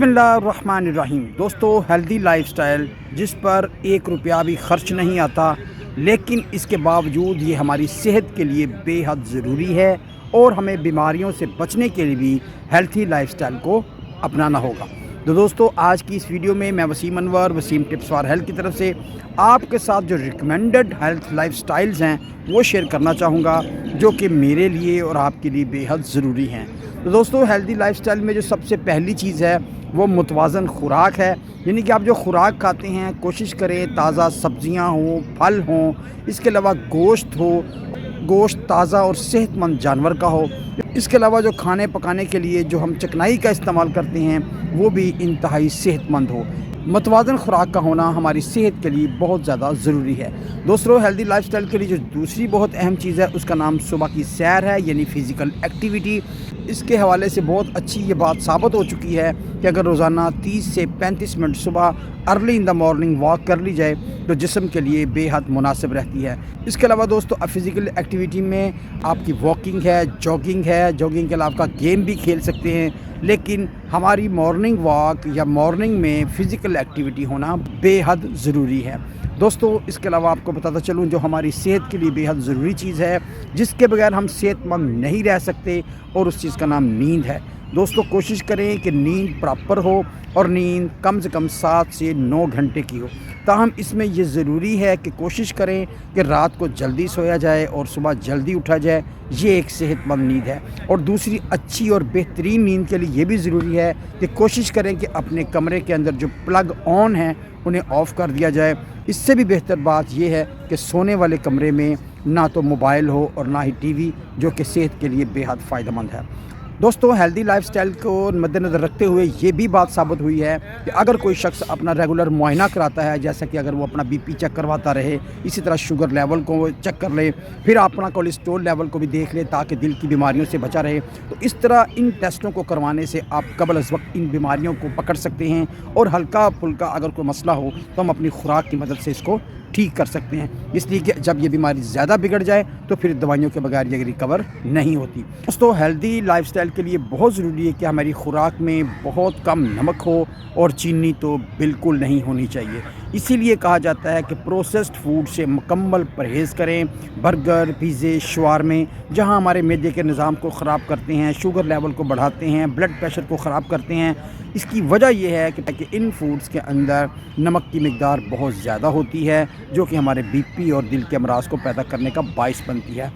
बिस्मिल्लाहिर्रहमानिर्रहीम। दोस्तों, healthy lifestyle जिस पर 1 रुपया भी खर्च नहीं आता, लेकिन इसके बावजूद ये हमारी सेहत के लिए बेहद ज़रूरी है और हमें बीमारियों से बचने के लिए भी हेल्थी लाइफस्टाइल को अपनाना होगा। तो दोस्तों, आज की इस वीडियो में मैं Wasim Anwar, Wasim tips for health की तरफ से आपके साथ जो रिकमेंडेड हेल्थ लाइफस्टाइल्स हैं वो शेयर करना चाहूँगा, जो कि मेरे लिए और आपके लिए बेहद ज़रूरी हैं। तो दोस्तों, हेल्दी लाइफस्टाइल में जो सबसे पहली चीज़ है वो मुतवाज़न खुराक है। यानी कि आप जो खुराक खाते हैं कोशिश करें ताज़ा सब्ज़ियाँ हों, फल हों, इसके अलावा गोश्त हो, गोश्त ताज़ा और सेहतमंद जानवर का हो। इसके अलावा जो खाने पकाने के लिए जो हम चिकनाई का इस्तेमाल करते हैं वो भी इंतहाई सेहतमंद हो। मुतवाज़न खुराक का होना हमारी सेहत के लिए बहुत ज़्यादा ज़रूरी है। दोस्तों, हेल्दी लाइफस्टाइल के लिए जो दूसरी बहुत अहम चीज़ है उसका नाम सुबह की सैर है, यानी फ़िज़िकल एक्टिविटी। इसके हवाले से बहुत अच्छी ये बात साबित हो चुकी है कि अगर रोज़ाना 30 से 35 मिनट सुबह early in the morning walk कर ली जाए तो जिस्म के लिए बेहद मुनासिब रहती है। इसके अलावा दोस्तों, फ़िज़िकल एक्टिविटी में आपकी वॉकिंग है, जॉगिंग है। जॉगिंग के अलावा आप गेम भी खेल सकते हैं, लेकिन हमारी मॉर्निंग वॉक या मॉर्निंग में फ़िज़िकल एक्टिविटी होना बेहद ज़रूरी है। दोस्तों, इसके अलावा आपको बताता चलूँ जो हमारी सेहत के लिए बेहद ज़रूरी चीज़ है, जिसके बगैर हम सेहतमंद नहीं रह सकते, और उस चीज़ का नाम नींद है। दोस्तों, कोशिश करें कि नींद प्रॉपर हो और नींद कम से कम 7 से 9 घंटे की हो। ताहम इसमें ये ज़रूरी है कि कोशिश करें कि रात को जल्दी सोया जाए और सुबह जल्दी उठा जाए। ये एक सेहतमंद नींद है। और दूसरी अच्छी और बेहतरीन नींद के लिए ये भी ज़रूरी है कि कोशिश करें कि अपने कमरे के अंदर जो प्लग ऑन हैं उन्हें ऑफ़ कर दिया जाए। इससे भी बेहतर बात यह है कि सोने वाले कमरे में ना तो मोबाइल हो और ना ही टीवी, जो कि सेहत के लिए बेहद फ़ायदेमंद है। दोस्तों, हेल्दी लाइफस्टाइल को मद्देनज़र रखते हुए ये भी बात साबित हुई है कि अगर कोई शख्स अपना रेगुलर मुआयना कराता है, जैसा कि अगर वो अपना बीपी चेक करवाता रहे, इसी तरह शुगर लेवल को चेक कर ले, फिर अपना कोलेस्ट्रॉल लेवल को भी देख ले ताकि दिल की बीमारियों से बचा रहे, तो इस तरह इन टेस्टों को करवाने से आप कबल अज़ वक्त इन बीमारियों को पकड़ सकते हैं। और हल्का फुल्का अगर कोई मसला हो तो हम अपनी खुराक की मदद से इसको ठीक कर सकते हैं। इसलिए कि जब ये बीमारी ज़्यादा बिगड़ जाए तो फिर दवाइयों के बगैर ये रिकवर नहीं होती। दोस्तों, हेल्दी लाइफस्टाइल के लिए बहुत ज़रूरी है कि हमारी खुराक में बहुत कम नमक हो और चीनी तो बिल्कुल नहीं होनी चाहिए। इसीलिए कहा जाता है कि प्रोसेस्ड फूड से मुकम्मल परहेज़ करें। बर्गर, पिज़्ज़े, शवारमे जहां हमारे मैदे के निज़ाम को ख़राब करते हैं, शुगर लेवल को बढ़ाते हैं, ब्लड प्रेशर को ख़राब करते हैं। इसकी वजह यह है कि इन फूड्स के अंदर नमक की मिक़दार बहुत ज़्यादा होती है, जो कि हमारे बीपी और दिल के अमराज को पैदा करने का बाइस बनती है।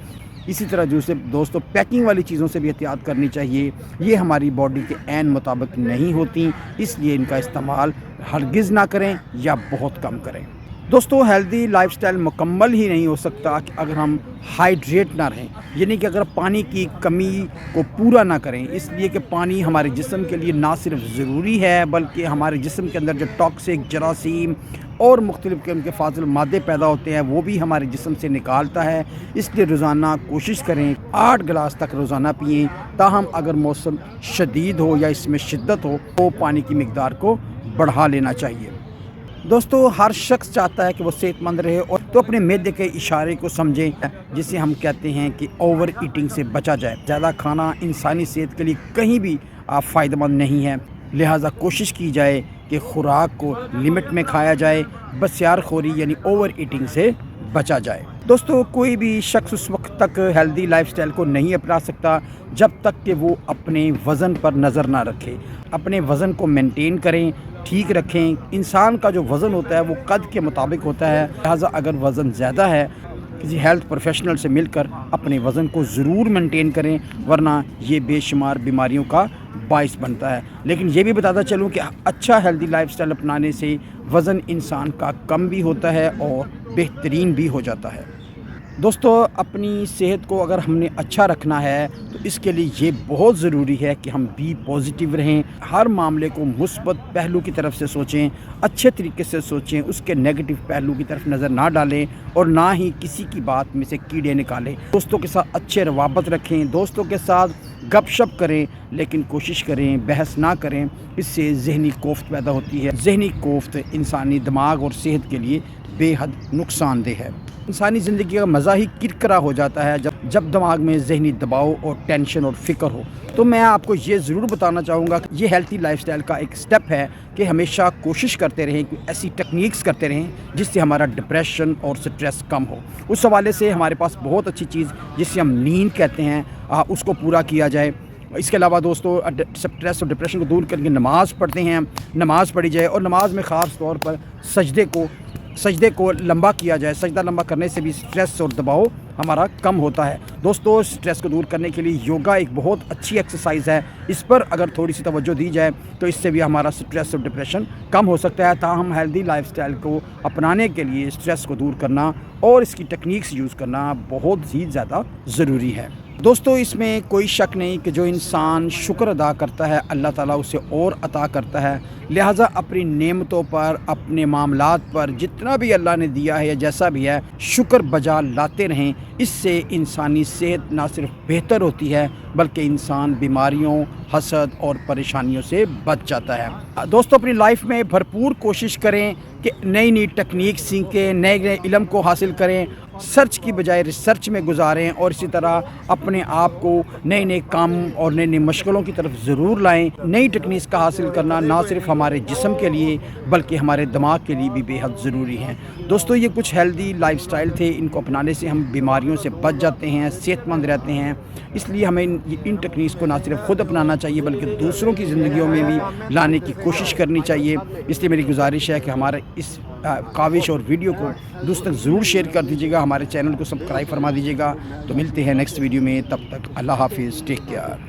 इसी तरह जैसे दोस्तों, पैकिंग वाली चीज़ों से भी एहतियात करनी चाहिए। ये हमारी बॉडी के ऐन मुताबिक नहीं होती, इसलिए इनका इस्तेमाल हरगिज़ ना करें या बहुत कम करें। दोस्तों, हेल्दी लाइफस्टाइल मुकम्मल ही नहीं हो सकता कि अगर हम हाइड्रेट ना रहें, यानी कि अगर पानी की कमी को पूरा ना करें। इसलिए कि पानी हमारे जिस्म के लिए ना सिर्फ ज़रूरी है, बल्कि हमारे जिस्म के अंदर जो टॉक्सिक, जरासीम और मुख्तलिफ़ किस्म के फाजिल मादे पैदा होते हैं वो भी हमारे जिस्म से निकालता है। इसलिए रोज़ाना कोशिश करें 8 गिलास तक रोज़ाना पिएँ। ताहम अगर मौसम शदीद हो या इसमें शिद्दत हो तो पानी की मिक़दार को बढ़ा लेना चाहिए। दोस्तों, हर शख्स चाहता है कि वो सेहतमंद रहे, और तो अपने मैदे के इशारे को समझें, जिसे हम कहते हैं कि ओवर ईटिंग से बचा जाए। ज़्यादा खाना इंसानी सेहत के लिए कहीं भी फ़ायदेमंद नहीं है। लिहाजा कोशिश की जाए कि खुराक को लिमिट में खाया जाए, बसियारखोरी यानी ओवर ईटिंग से बचा जाए। दोस्तों, कोई भी शख्स उस वक्त तक हेल्दी लाइफस्टाइल को नहीं अपना सकता जब तक कि वो अपने वज़न पर नज़र ना रखे। अपने वज़न को मेंटेन करें, ठीक रखें। इंसान का जो वज़न होता है वो कद के मुताबिक होता है। लिहाजा अगर वज़न ज़्यादा है, किसी हेल्थ प्रोफेशनल से मिलकर अपने वज़न को ज़रूर मेंटेन करें, वरना ये बेशुमार बीमारियों का बाइस बनता है। लेकिन ये भी बताता चलूँ कि अच्छा हेल्दी लाइफस्टाइल अपनाने से वज़न इंसान का कम भी होता है और बेहतरीन भी हो जाता है। दोस्तों, अपनी सेहत को अगर हमने अच्छा रखना है तो इसके लिए ये बहुत ज़रूरी है कि हम बी पॉजिटिव रहें। हर मामले को मुस्बत पहलू की तरफ से सोचें, अच्छे तरीके से सोचें, उसके नेगेटिव पहलू की तरफ नज़र ना डालें और ना ही किसी की बात में से कीड़े निकालें। दोस्तों के साथ अच्छे रवाबत रखें, दोस्तों के साथ गपशप करें, लेकिन कोशिश करें बहस ना करें। इससे जहनी कोफ्त पैदा होती है। जहनी कोफ्त इंसानी दिमाग और सेहत के लिए बेहद नुकसानदेह है। इंसानी ज़िंदगी का मज़ा ही किरकिरा हो जाता है جب دماغ میں ذہنی دباؤ اور ٹینشن اور فکر ہو، تو میں آپ کو یہ ضرور بتانا چاہوں گا کہ یہ ہیلتھی لائف سٹائل کا ایک سٹیپ ہے کہ ہمیشہ کوشش کرتے رہیں کہ ایسی ٹیکنیکس کرتے رہیں جس سے ہمارا ڈپریشن اور سٹریس کم ہو۔ اس حوالے سے ہمارے پاس بہت اچھی چیز جسے ہم نیند کہتے ہیں اس کو پورا کیا جائے۔ اس کے علاوہ دوستو سٹریس اور ڈپریشن کو دور کر کے نماز پڑھتے ہیں، نماز پڑھی جائے، اور نماز میں خاص طور پر سجدے کو لمبا کیا جائے۔ سجدہ لمبا کرنے سے بھی سٹریس اور دباؤ ہمارا کم ہوتا ہے۔ دوستو سٹریس کو دور کرنے کے لیے یوگا ایک بہت اچھی ایکسرسائز ہے، اس پر اگر تھوڑی سی توجہ دی جائے تو اس سے بھی ہمارا سٹریس اور ڈپریشن کم ہو سکتا ہے۔ تاہم ہیلدی لائف سٹائل کو اپنانے کے لیے سٹریس کو دور کرنا اور اس کی ٹیکنیکس یوز کرنا بہت ہی زیادہ ضروری ہے۔ دوستو اس میں کوئی شک نہیں کہ جو انسان شکر ادا کرتا ہے اللہ تعالیٰ اسے اور عطا کرتا ہے، لہٰذا اپنی نعمتوں پر، اپنے معاملات پر جتنا بھی اللہ نے دیا ہے یا جیسا بھی ہے شکر بجا لاتے رہیں۔ اس سے انسانی صحت نہ صرف بہتر ہوتی ہے بلکہ انسان بیماریوں، حسد اور پریشانیوں سے بچ جاتا ہے۔ دوستو اپنی لائف میں بھرپور کوشش کریں کہ نئی ٹیکنیک سیکھیں، نئے علم کو حاصل کریں، سرچ کی بجائے ریسرچ میں گزاریں، اور اسی طرح اپنے آپ کو نئے کام اور نئی مشغلوں کی طرف ضرور لائیں۔ نئی ٹیکنیکس کا حاصل کرنا نہ صرف ہمارے جسم کے لیے بلکہ ہمارے دماغ کے لیے بھی بے حد ضروری ہے۔ دوستو یہ کچھ ہیلدی لائف سٹائل تھے، ان کو اپنانے سے ہم بیماریوں سے بچ جاتے ہیں، صحت مند رہتے ہیں۔ اس لیے ہمیں ان ٹیکنیکس کو نہ صرف خود اپنانا چاہیے بلکہ دوسروں کی زندگیوں میں بھی لانے کی کوشش کرنی چاہیے۔ اس لیے میری گزارش ہے کہ ہمارے اس کاوش اور ویڈیو کو دوستوں تک ضرور شیئر کر دیجیے گا، ہمارے چینل کو سبسکرائب فرما دیجیے گا۔ تو ملتے ہیں نیکسٹ ویڈیو میں، تب تک اللہ حافظ، ٹیک کیئر۔